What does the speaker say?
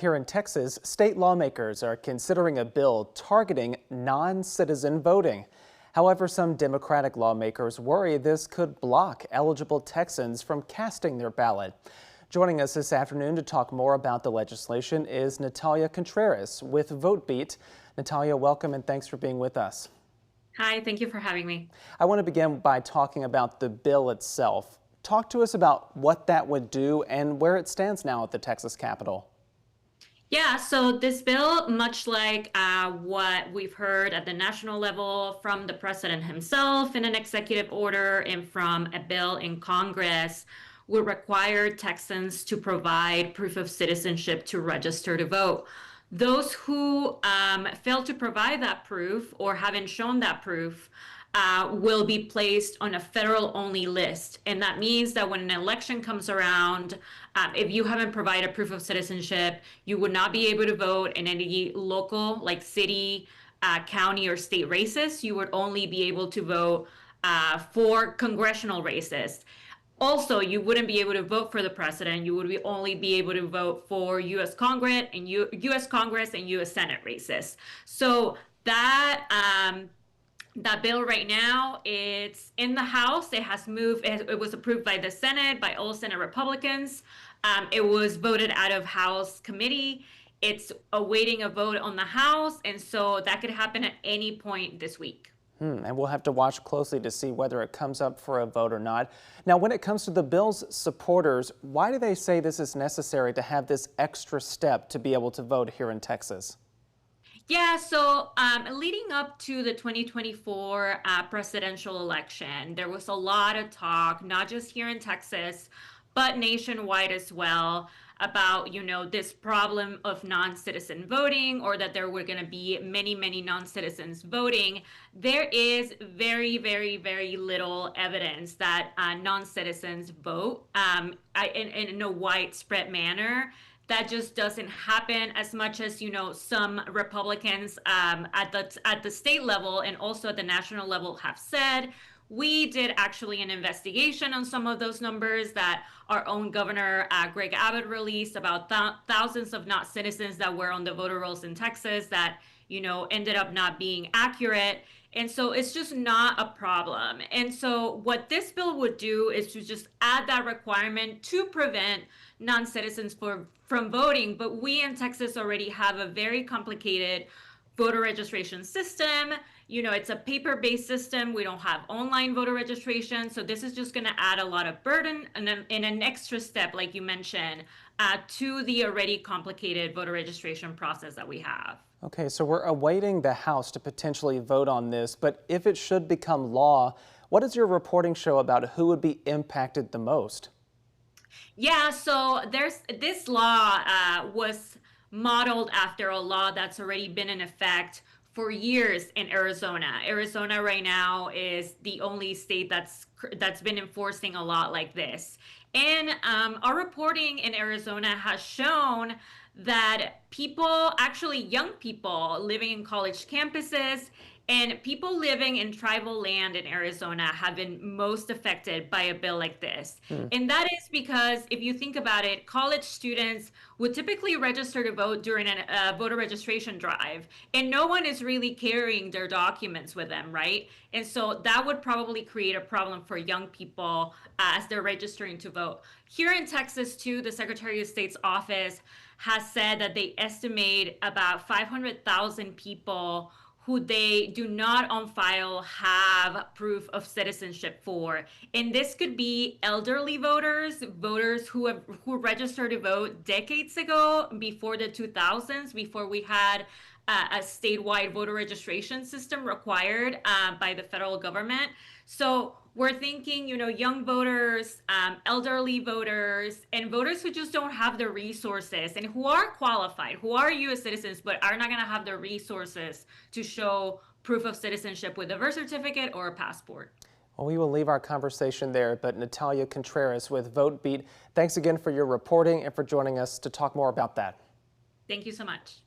Back here in Texas, state lawmakers are considering a bill targeting non-citizen voting. However, some Democratic lawmakers worry this could block eligible Texans from casting their ballot. Joining us this afternoon to talk more about the legislation is Natalia Contreras with Votebeat. Natalia, welcome and thanks for being with us. Hi, thank you for having me. I want to begin by talking about the bill itself. Talk to us about what that would do and where it stands now at the Texas Capitol. Yeah, so this bill, much like what we've heard at the national level from the president himself in an executive order and from a bill in Congress, will require Texans to provide proof of citizenship to register to vote. Those who fail to provide that proof or haven't shown that proof will be placed on a federal-only list. And that means that when an election comes around, if you haven't provided proof of citizenship, you would not be able to vote in any local, like city, county, or state races. You would only be able to vote for congressional races. Also, you wouldn't be able to vote for the president. You would only be able to vote for U.S. Congress and U.S. Senate races. So that bill right now, it's in the House. It has moved. It was approved by the Senate, by all Senate Republicans. It was voted out of House committee. It's awaiting a vote on the House, and so that could happen at any point this week. And we'll have to watch closely to see whether it comes up for a vote or not. Now, when it comes to the bill's supporters, why do they say this is necessary to have this extra step to be able to vote here in Texas? Yeah, so leading up to the 2024 presidential election, there was a lot of talk, not just here in Texas, but nationwide as well, about, this problem of non-citizen voting, or that there were going to be many, many non-citizens voting. There is very, very, very little evidence that non-citizens vote in a widespread manner. That just doesn't happen as much as, some Republicans at the state level and also at the national level have said. We did actually an investigation on some of those numbers that our own governor, Greg Abbott, released about thousands of not citizens that were on the voter rolls in Texas that, ended up not being accurate. And so it's just not a problem. And so what this bill would do is to just add that requirement to prevent non-citizens from voting. But we in Texas already have a very complicated voter registration system. It's a paper-based system. We don't have online voter registration. So this is just going to add a lot of burden and an extra step, like you mentioned, to the already complicated voter registration process that we have. Okay, so we're awaiting the House to potentially vote on this, but if it should become law, what does your reporting show about who would be impacted the most? Yeah, so this law was modeled after a law that's already been in effect for years in Arizona. Arizona right now is the only state that's been enforcing a law like this. And our reporting in Arizona has shown that people, actually young people living in college campuses and people living in tribal land in Arizona have been most affected by a bill like this. And that is because if you think about it, college students would typically register to vote during a voter registration drive, and no one is really carrying their documents with them, right? And so that would probably create a problem for young people as they're registering to vote. Here in Texas, too, the Secretary of State's office has said that they estimate about 500,000 people who they do not on file have proof of citizenship for. And this could be elderly voters who registered to vote decades ago, before the 2000s, before we had a statewide voter registration system required by the federal government. So we're thinking, young voters, elderly voters, and voters who just don't have the resources and who are qualified, who are U.S. citizens, but are not going to have the resources to show proof of citizenship with a birth certificate or a passport. Well, we will leave our conversation there, but Natalia Contreras with Votebeat, thanks again for your reporting and for joining us to talk more about that. Thank you so much.